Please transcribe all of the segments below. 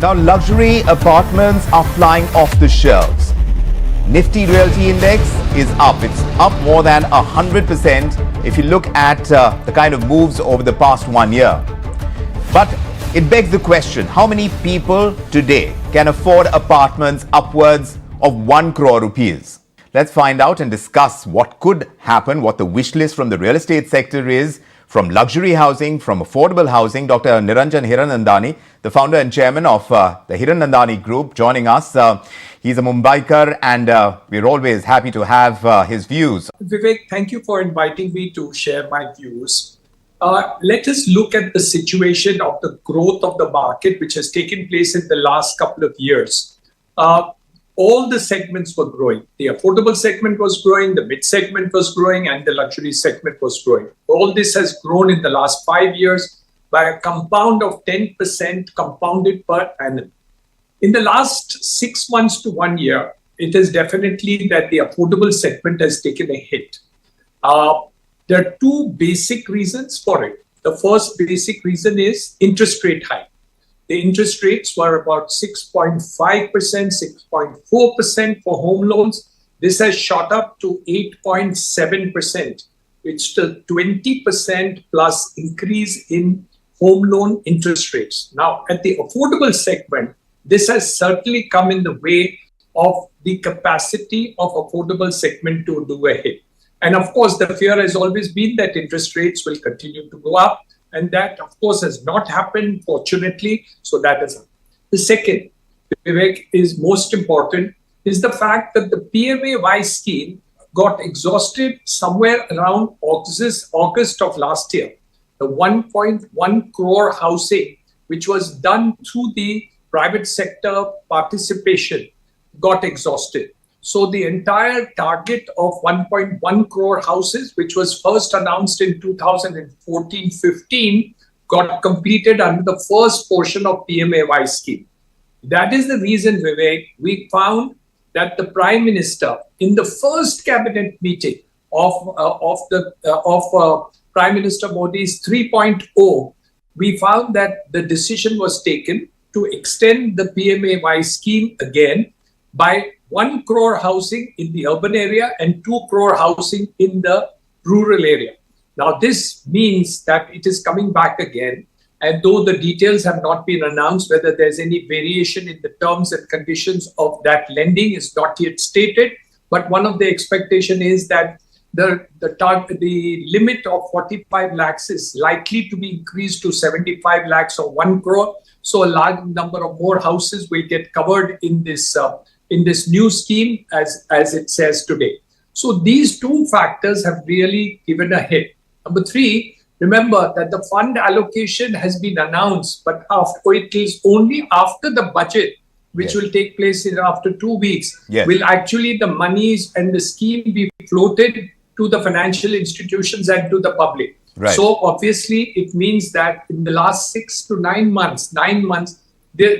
Now, luxury apartments are flying off the shelves. Nifty Realty Index is up. It's up more than 100% if you look at the kind of moves over the past 1 year. But it begs the question, how many people today can afford apartments upwards of 1 crore rupees? Let's find out and discuss what could happen, what the wish list from the real estate sector is, from luxury housing, from affordable housing. Dr. Niranjan Hiranandani, the founder and chairman of the Hiranandani Group, joining us. He's a Mumbaikar and we're always happy to have his views. Vivek, thank you for inviting me to share my views. Let us look at the situation of the growth of the market, which has taken place in the last couple of years. All the segments were growing. The affordable segment was growing, the mid segment was growing, and the luxury segment was growing. All this has grown in the last 5 years by a compound of 10% compounded per annum. In the last 6 months to 1 year, it is definitely that the affordable segment has taken a hit. There are two basic reasons for it. The first basic reason is interest rate hike. The interest rates were about 6.5%, 6.4% for home loans. This has shot up to 8.7%. It's the 20% plus increase in home loan interest rates. Now, at the affordable segment, this has certainly come in the way of the capacity of affordable segment to do a hit. And of course, the fear has always been that interest rates will continue to go up. And that, of course, has not happened, fortunately. So that is the second, Vivek, is most important, is the fact that the PMAY scheme got exhausted somewhere around August of last year. The 1.1 crore housing, which was done through the private sector participation, got exhausted. So the entire target of 1.1 crore houses, which was first announced in 2014-15, got completed under the first portion of PMAY scheme. That is the reason, Vivek, we found that the Prime Minister, in the first cabinet meeting of Prime Minister Modi's 3.0, we found that the decision was taken to extend the PMAY scheme again by 1 crore housing in the urban area and 2 crore housing in the rural area. Now, this means that it is coming back again. And though the details have not been announced, whether there's any variation in the terms and conditions of that lending is not yet stated. But one of the expectation is that the limit of 45 lakhs is likely to be increased to 75 lakhs or 1 crore. So a large number of more houses will get covered in this new scheme as it says today. So these two factors have really given a hit. Number three, remember that the fund allocation has been announced, but it is only after the budget, which will take place after 2 weeks, will actually the monies and the scheme be floated to the financial institutions and to the public. Right. So obviously it means that in the last 6 to 9 months,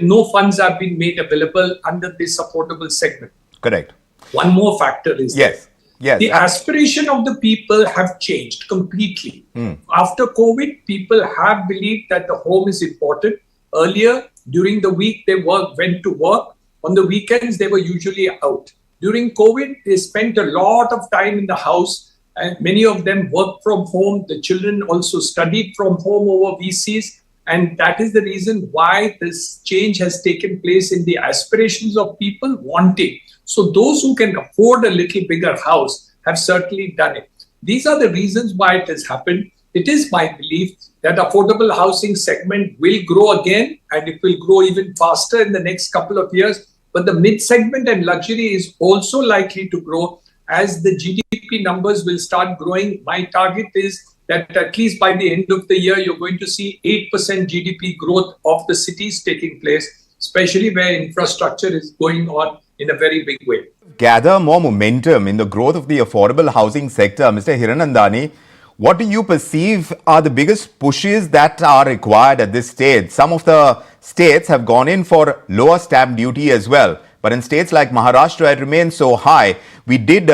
no funds have been made available under this affordable segment. Correct. One more factor is the aspiration of the people have changed completely. After COVID, people have believed that the home is important. Earlier, during the week, they went to work. On the weekends, they were usually out. During COVID, they spent a lot of time in the house, and many of them worked from home. The children also studied from home over VCs. And that is the reason why this change has taken place in the aspirations of people wanting. So those who can afford a little bigger house have certainly done it. These are the reasons why it has happened. It is my belief that affordable housing segment will grow again, and it will grow even faster in the next couple of years. But the mid segment and luxury is also likely to grow as the GDP numbers will start growing. My target is that at least by the end of the year, you're going to see 8% GDP growth of the cities taking place, especially where infrastructure is going on in a very big way. Gather more momentum in the growth of the affordable housing sector. Mr. Hiranandani, what do you perceive are the biggest pushes that are required at this stage? Some of the states have gone in for lower stamp duty as well. But in states like Maharashtra, it remains so high. We did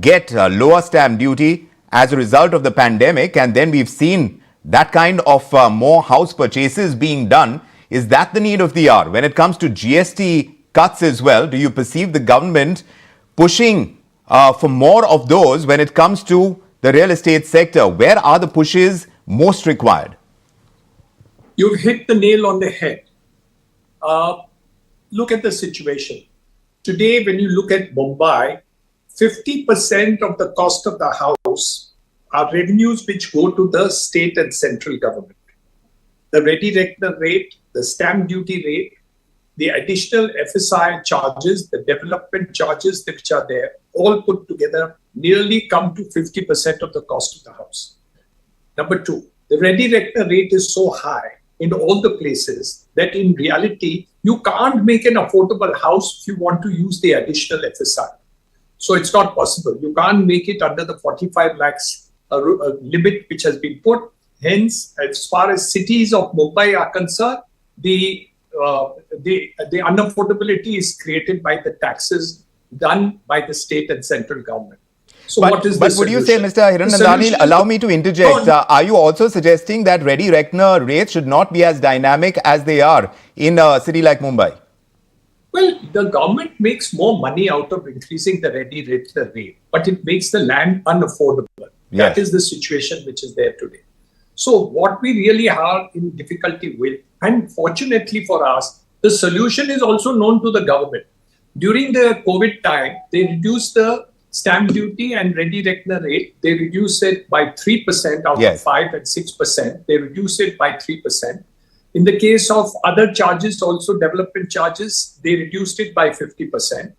get lower stamp duty as a result of the pandemic, and then we've seen that kind of more house purchases being done Is that the need of the hour? When it comes to GST cuts as well, do you perceive the government pushing for more of those when it comes to the real estate sector? Where are the pushes most required? You've hit the nail on the head. Look at the situation. Today, when you look at Mumbai, 50% of the cost of the house are revenues which go to the state and central government. The ready reckoner rate, the stamp duty rate, the additional FSI charges, the development charges which are there, all put together nearly come to 50% of the cost of the house. Number two, the ready reckoner rate is so high in all the places that in reality, you can't make an affordable house if you want to use the additional FSI. So it's not possible. You can't make it under the 45 lakhs limit which has been put. Hence, as far as cities of Mumbai are concerned, the unaffordability is created by the taxes done by the state and central government. So what is the But would you say, solution? Mr. Hiranandani, allow me to interject, are you also suggesting that ready reckoner rates should not be as dynamic as they are in a city like Mumbai? Well, the government makes more money out of increasing the ready reckoner rate, but it makes the land unaffordable. Yes. That is the situation which is there today. So what we really are in difficulty with, and fortunately for us, the solution is also known to the government. During the COVID time, they reduced the stamp duty and ready reckoner rate. They reduced it by 3% out Yes. of 5 and 6%. They reduced it by 3%. In the case of other charges, also development charges, they reduced it by 50%.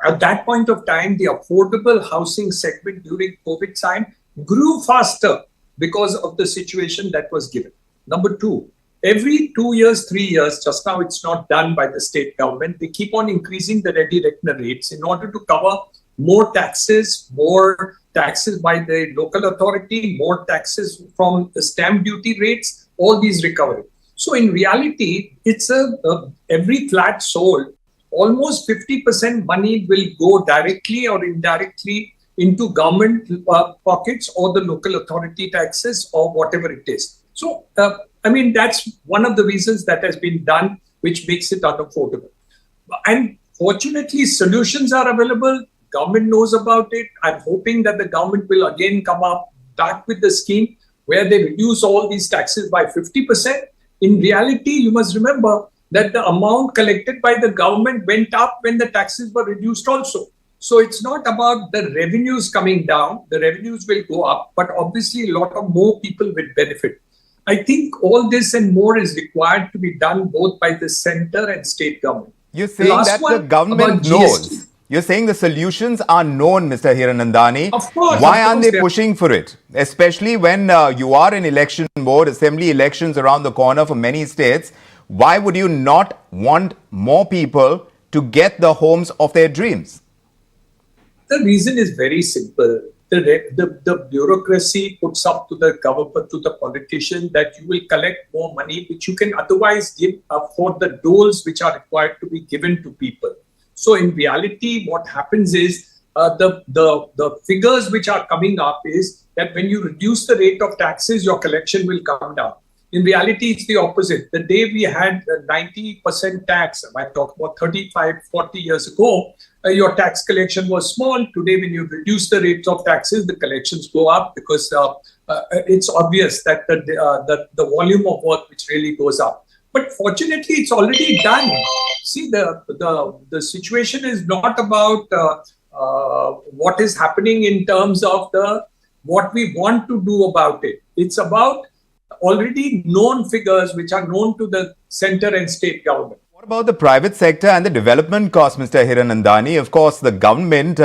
At that point of time, the affordable housing segment during COVID time grew faster because of the situation that was given. Number two, every 2 years, 3 years, just now it's not done by the state government, they keep on increasing the ready reckoner rates in order to cover more taxes by the local authority, more taxes from the stamp duty rates, all these recovery. So in reality, it's every flat sold, almost 50% money will go directly or indirectly into government pockets or the local authority taxes or whatever it is. So, that's one of the reasons that has been done, which makes it unaffordable. And fortunately, solutions are available. Government knows about it. I'm hoping that the government will again come up back with the scheme where they reduce all these taxes by 50%. In reality, you must remember that the amount collected by the government went up when the taxes were reduced also. So it's not about the revenues coming down. The revenues will go up, but obviously a lot of more people will benefit. I think all this and more is required to be done both by the center and state government. You're saying that the government knows. You're saying the solutions are known, Mr. Hiranandani. Of course. Why aren't they pushing for it? Especially when you are in election mode, assembly elections around the corner for many states. Why would you not want more people to get the homes of their dreams? The reason is very simple. The bureaucracy puts up to the government, to the politician, that you will collect more money, which you can otherwise give for the doles which are required to be given to people. So in reality, what happens is the figures which are coming up is that when you reduce the rate of taxes, your collection will come down. In reality, it's the opposite. The day we had 90% tax, I talk about 35, 40 years ago, your tax collection was small. Today, when you reduce the rates of taxes, the collections go up because it's obvious that the volume of work which really goes up. But fortunately, it's already done. See, the situation is not about what is happening in terms of what we want to do about it. It's about already known figures which are known to the center and state government. What about the private sector and the development costs, Mr. Hiranandani? Of course, the government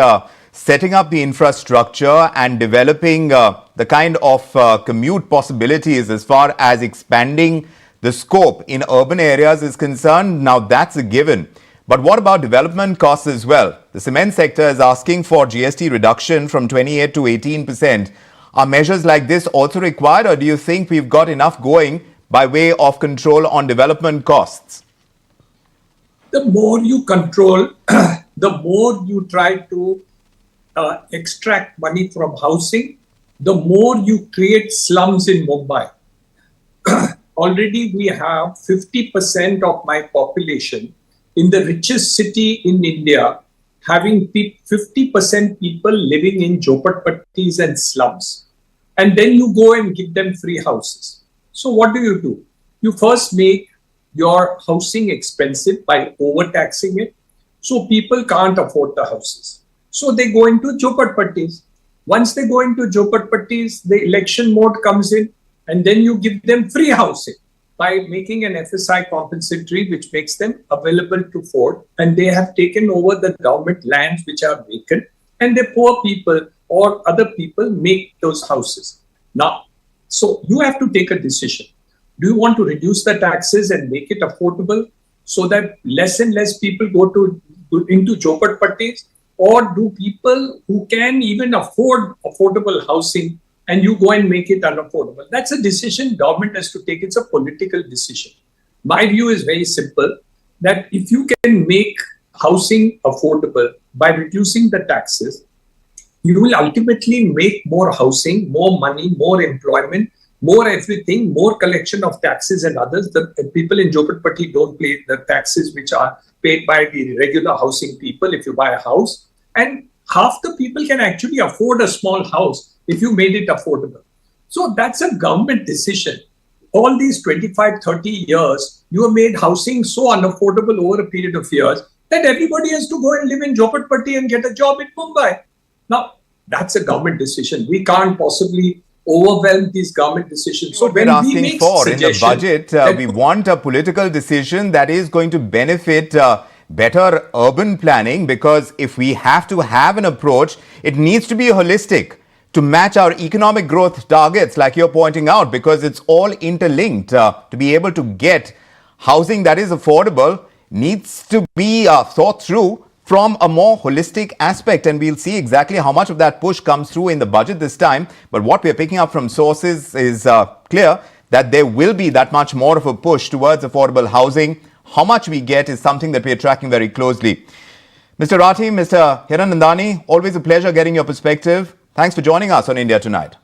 setting up the infrastructure and developing the kind of commute possibilities as far as expanding the scope in urban areas is concerned. Now that's a given. But what about development costs as well? The cement sector is asking for GST reduction from 28 to 18%. Are measures like this also required, or do you think we've got enough going by way of control on development costs? The more you control, the more you try to extract money from housing, the more you create slums in Mumbai. already we have 50% of my population in the richest city in India having 50% people living in jhopatpattis and slums. And then you go and give them free houses. So what do? You first make your housing expensive by overtaxing it. So people can't afford the houses. So they go into jhopatpattis. Once they go into jhopatpattis, the election mode comes in, and then you give them free housing by making an FSI compensatory, which makes them available to afford. And they have taken over the government lands which are vacant, and the poor people or other people make those houses. Now, so you have to take a decision. Do you want to reduce the taxes and make it affordable so that less and less people go into jhopatpattis? Or do people who can even afford affordable housing and you go and make it unaffordable? That's a decision government has to take. It's a political decision. My view is very simple, that if you can make housing affordable by reducing the taxes, you will ultimately make more housing, more money, more employment, more everything, more collection of taxes and others. The people in Jhopatpatti don't pay the taxes which are paid by the regular housing people if you buy a house. And half the people can actually afford a small house if you made it affordable. So that's a government decision. All these 25, 30 years, you have made housing so unaffordable over a period of years that everybody has to go and live in Jhopatpatti and get a job in Mumbai. Now, that's a government decision. We can't possibly overwhelm these government decisions. So when we're asking for in the budget, we want a political decision that is going to benefit better urban planning, because if we have to have an approach, it needs to be holistic to match our economic growth targets, like you're pointing out, because it's all interlinked. To be able to get housing that is affordable needs to be thought through from a more holistic aspect, and we'll see exactly how much of that push comes through in the budget this time. But what we're picking up from sources is clear that there will be that much more of a push towards affordable housing. How much we get is something that we're tracking very closely. Mr. Rathi, Mr. Hiranandani, always a pleasure getting your perspective. Thanks for joining us on India Tonight.